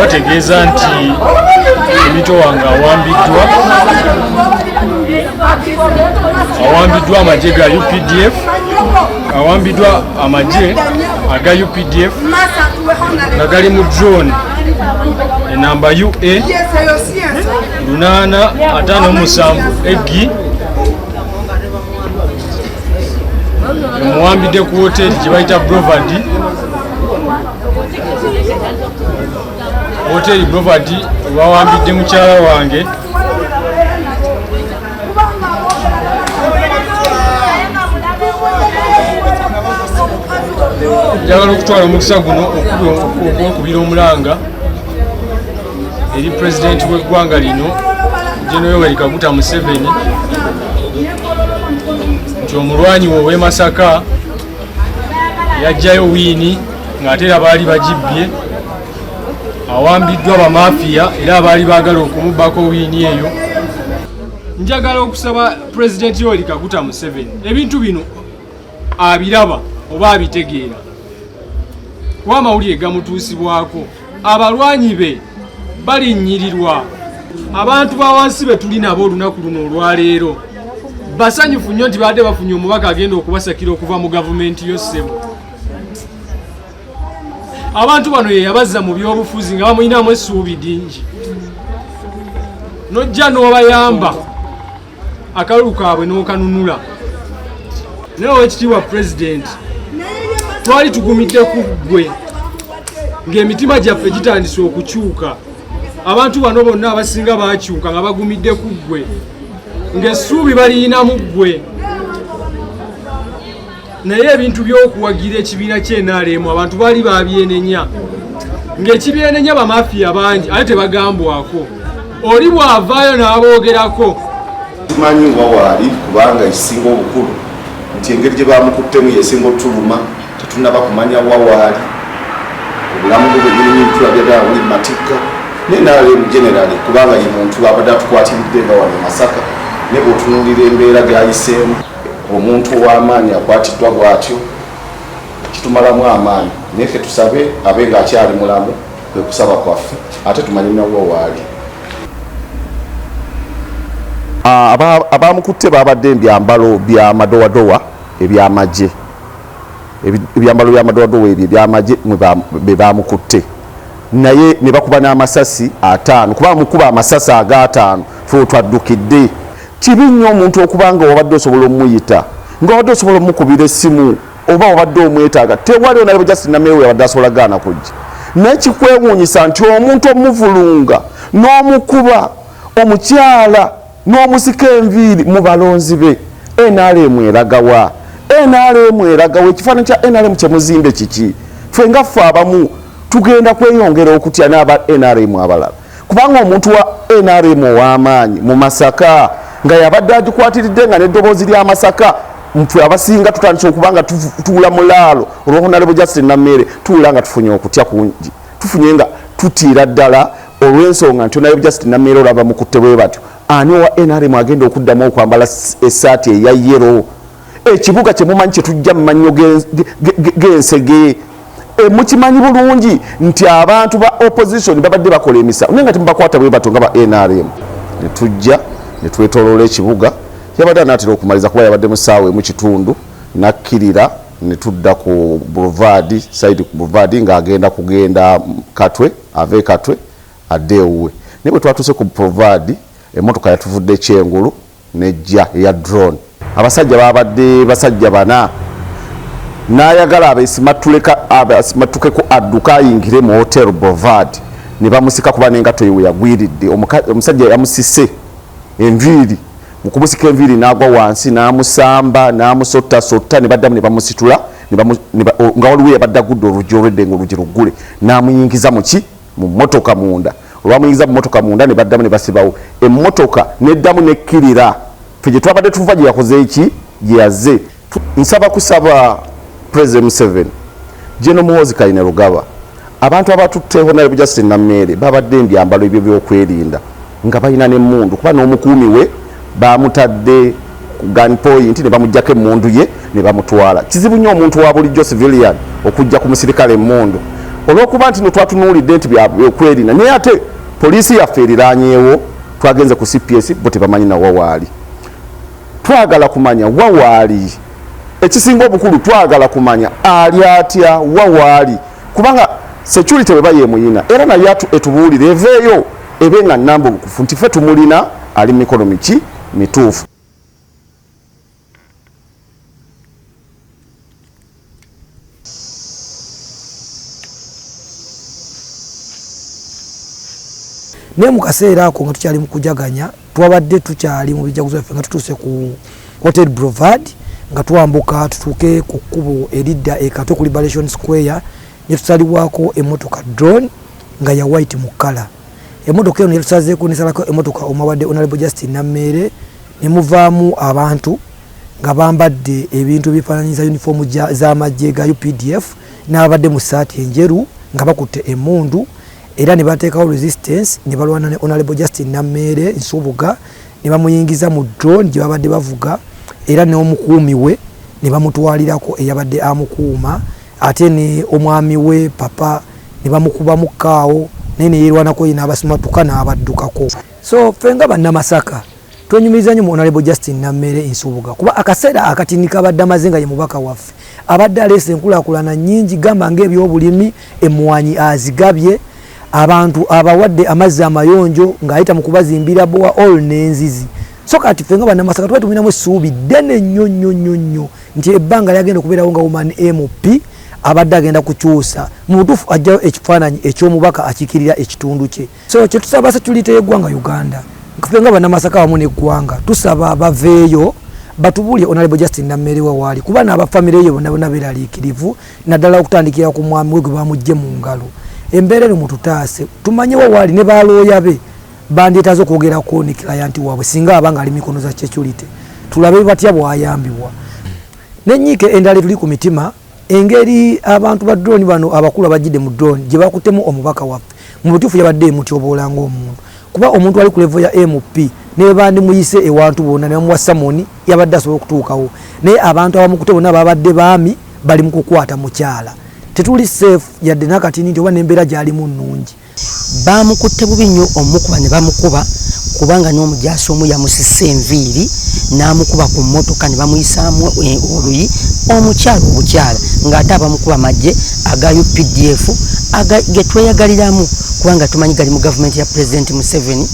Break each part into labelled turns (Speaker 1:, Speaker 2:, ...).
Speaker 1: bategeeza nti Emito wange awambiddwa amagye ga UPDF, awambiddwa amagye aga UPDF nga gali mu drone enamba UA 857 eggi emuwambidde ku hoteri gye bayita Brovard. Hoteri Brovard bawambidde mukyala wange njagala okutwala omukisa guno okubira omulanga eri pulezidenti w'eggwanga lino General Yoweri Kaguta Museveni nti omulwanyi we ow'e Masaka yajjayo wiini ng'ate era baali bagibbye, awambiddwa bamafiya era abaali baagala okumubbako wiini eyo. Njagala okusaba pulezidenti Yoweri Kaguta Museveni ebintu bino abiraba oba abitegeera, kuba amawulire gamutuusibwako. Abalwanyi be balinnyirirwa. Abantu ba wansi be tuli nabo olunaku luno olwaleero basanyufu nnyo nti badde bafunye omubaka agenda okubasakira okuva mu gavumenti yo ssebo. Abantu bano ye yabazza mu byobufuzi nga bamulinamu essuubi dingi, nojja n'obayamba akalulu kaabwe n'okanunula. Naye Oweekitiibwa Pulezidenti, twali tugumidde ku ggwe ng'emitima gyaffe gitandise okukyuka. Abantu bano bonna abasinga baakyuka nga bagumidde ku ggwe, ng'essuubi baliyinamu ggwe. Naye ebintu by'okuwagira ekibiina ky'NRM abantu baali babyenenya, ng'ekibyenenya bamafiya bangi ate tebagambwako. Oli bw'avaayo n'aboogerako.
Speaker 2: Tumanyi nga waali kubanga ekisinga obukulu nti engeri gye bamukuttemu yesinga otuluma, tetunnaba kumanya wawaali. Obulamu bwe bwenyini tulabye ddala buli matikka n'NRM generali kubanga ye muntu abadde atukwatiridde nga wano Masaka, ne bw'otunuulira embeera gy'ayiseemu. Omuntu ow'amaanyi akwatiddwa bw'atyo kitumalamu amaanyi, naye ffe tusabe abe ng'akyali mulamu, kwe kusaba kwaffe, ate tumanye nawo waali. Abamukutte babadde ebyambalo by'amadowadowa ebyamagye, ebyambalo by'amadowadowa ebyo ebyamagye be bamukutte, naye ne bakuba n'amasasi 5 kuba mukuba amasasi aga 5 ffe twaddukidde. Kibi nnyo omuntu okubanga wabadde osobola omuyita nga wabadde osobola omukubira essimu oba wabadde omwetaaga, tewali Honorable Justin Nameeru yabadde asobola gaana kujja. Naye kikwewuunyisa nti omuntu omuvulunga n'omukuba omukyala n'omusika enviiri mu balonzi be. NRM eragawa, NRM eragawa. Ekifaananyi kya NRM kyemuzimbe kiki? Ffe nga ffe abamu tugenda kweyongera okutya n'aba NRM abalala, kubanga omuntu wa NRM ow'amaanyi mu Masaka nga yabadde agikwatiridde nga n'eddoboozi lya Masaka mutwe abasinga tutandise okubanga tuula mulaalo olwa Honorable Justin Nameeru, tuula nga tufunye okutya kungi, tufunye nga tutiira ddala olw'ensonga nti Honorable Justin Nameeru olaba mukutte bwe batyo. Ani owa NRM agenda okuddamu okwambala essaati eya yero? Ekibuga kye mumanyi kye tujja mu mannyo g'ensege. Mukimanyi bulungi nti abantu ba opposition babadde bakola emisango naye nga temubakwata bwe bato nga ba NRM. Ne tujja ne twetoloola ekibuga, yabadde anaatera okumaliza kuba yabadde mu ssaawa emu kitundu, nakkirira ne tudda ku Boulevard, Saidi ku Boulevard ng'agenda kugenda Katwe, ave Katwe adde ewuwe. Naye bwe twatuuse ku Boulevard emmotoka yatuvudde ekyengulu nejja eya drone. Abasajja babadde basajja 4 n'ayagala abasimatukeko adduka ayingire mu Hotel Boulevard ne bamusika kuba n'engato yewe yagwiridde. Omusajja yamusise enviiri, mu kumusika enviiri n'agwa wansi n'amusamba n'amusotta ne baddamu ne bamusitula nga waliwo yabadde agudde oluggi olw'eddenga oluggi luggule, n'amuyingiza mu mmotoka munda. Olwamuyingiza mu mmotoka munda ne baddamu ne basibawo emmotoka n'eddamu nekkirira. Ffe gye twabadde tuva gye yakoze eki gye yazze. Nsaba kusaba President Museveni, General Muhoozi Kainerugaba, abantu abatutte Honorable Justin Nameeru babadde ebyambalo ebyo by'okwerinda nga balina n'emmundu, kuba n'omukuumi we bamutadde ku gunpoint ne bamuggyako emmundu ye ne bamutwala. Kizibu nnyo omuntu wa bulijjo civilian okujja ku musirikale emmundu. olwokuba nti notwatunuulidde nti byokwerinda naye ate poliisi yaffe eriranyeewo twagenze ku CPS bo tebamanyi nawa waali. Twagala kumanya wawaali ekisinga obukulu twagala kumanya ali atya wawaali kubanga security bwe bayemuyina era naye etubuulire eveeyo ebe nga nnamba obukufu nti ffe tumulina ali mikono mituufu.
Speaker 3: Ne mu kaseera ako nga tukyali mu kujaganya twabadde tukyali mu bijaguzo byaffe nga tutuuse ku Hotel Boulevard nga twambuka tutuuke ku kkubo eridda Kato ku Liberation Square ne tusalibwako emmotoka drone nga ya white mu kala. Emmotoka eno yetusazeeko nesalako emmotoka omwawadde Honorable Justin Nammere ne muvaamu abantu nga bambadde ebintu ebifaananyiza uniform z'amagye ga UPDF n'abadde mu ssaati enjeru nga bakutte emmundu era ne bateekawo resistance ne balwana ne Honorable Justin Nammere Nsubuga ne bamuyingiza mu drone gye babadde bavuga era n'omukuumi we ne bamutwalirako eyabadde amukuuma ate ne omwami we papa ne bamukuba mu kaawo naye ne yeerwanako ye n'abasumatuka n'abaddukako. So ffe nga bannamasaka twenyumiriza nnyo mu Honorable Justin Nammere Nsubuga kuba akaseera akatini kabadde amaze nga ye mubaka waffe abadde aleese enkulaakulana nnyingi gamba ng'ebyobulimi emmwanyi azigabye abantu abawadde amazzi amayonjo ng'ayita mu kubazimbira bowa all n'enzizi. So kati ffe nga bannamasaka tuba tuminamu essuubi ddene nnyo nti ebbanga lyagenda okubeerawo nga woman MP abadde agenda kukyusa mu butuufu ajjayo ekifaananyi eky'omubaka akiikirira ekitundu kye. So kye tusaba security y'eggwanga Uganda ffe nga bannamasaka wamu n'eggwanga tusaba baveeyo batubuulye Honorable Justin Nammere wawaali kuba n'abafamire ye bonna beeraliikirivu naddala okutandikira ku mwami we gwe bamugye mu ngalo. Embeera eno mututaase tumanye wawaali ne balooya be bandyetaze okwogerako ne client waabwe singa abanga ali mikono za security tulabe batya bwayambibwa. N'ennyiike endala tuli ku mitima engeri abantu ba drone bano abakulu abajjidde mu drone gye bakutemu omubaka waffe mu butuufu yabadde emutyoboola ng'omuntu kuba omuntu ali ku level ya MP ne bandi muyise ewantu bonna ne bamuwa samoni yabadde asobola okutuukawo naye abantu abamukute bonna babadde baami bali mu kukwata mukyala tetuli safe yadde nakatini nti oba n'embeera gy'alimu nnungi.
Speaker 4: Bamukutte bubi nnyo omukuba ne bamukuba kubanga n'omujaasi omu yamusisa enviiri n'amukuba ku mmotoka ne bamuyisaamu oluyi obukyala ng'ate abamukuba magye aga UPDF ge tweyagaliramu kubanga tumanyi gali mu gavumenti ya President Museveni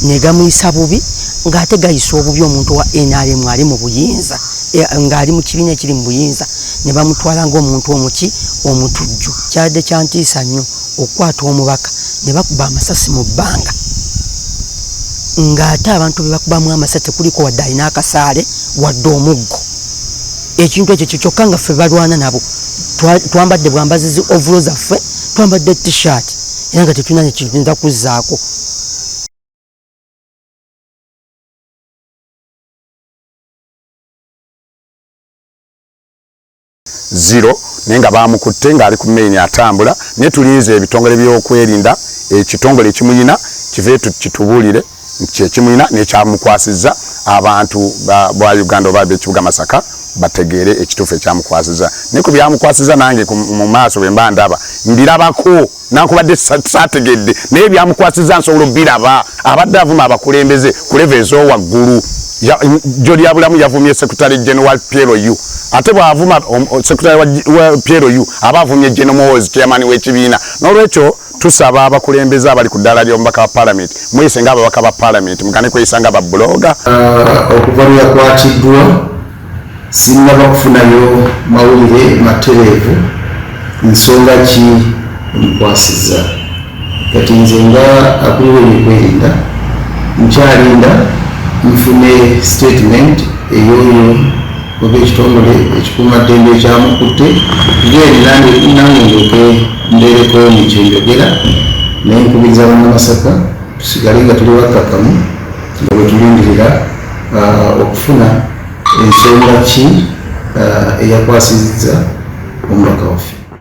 Speaker 4: ne gamuyisa bubi ng'ate gayisa obubi omuntu wa NRM ali mu buyinza ng'ali mu kibiina ekiri mu buyinza ne bamutwala ng'omuntu omutujju. Kyadde kyantiisa nnyo okukwata omubaka ne bakuba amasasi mu bbanga ng'ate abantu be bakubamu amasasi tekuliko wadde alina akasaale wadde omuggo. Ekintu ekyo kyokka nga ffe balwana nabo twambadde bwambazizi ovulo zaffe twambadde t-shirt era nga tetulina nekiyinza kuzzaako.
Speaker 2: Zero nenga bamukutte ng'ali ku main atambula ne tulinze ebitongole by'okwerinda ekitongole ekimuyina kive kitubulire kyekimuyina nekyamukwasizza abantu ba Uganda oba b'ekibuga Masaka bategeere ekituufu ekyamukwasizza ne ku byamukwasizza nange mu maaso bwe mba ndaba mbirabako nankubadde saategedde naye byamukwasizza nsobola biraba abadde avuma abakulembeze ku level ez'owaggulu. Jodi Abulamu yavumye Secretary General Piero Yu ate bwavuma Secretary wa Piero Yu abavumye General Mohozi chairman w'ekibiina. N'olwekyo tusaba abakulembeze abali ku ddala ly'omubaka wa Parliament mwese ng'ababaka ba Parliament mugane kweyisa nga babloga.
Speaker 5: Okuva lwe yakwatiddwa sinnaba kufunayo mawulire matereevu nsonga ki omukwasizza. Kati nze nga akulira ebyokwerinda nkyalinda nfune statement eyoyo oba ekitongole ekikuumaddembe ekyamukutte tugende nange ndoke ndereko nekyenjogera naye nkubiriza bannamasaka tusigale nga tuli bakkakkamu nga bwe tulindirira okufuna ensonga ki eyakwasizza omubaka waffe.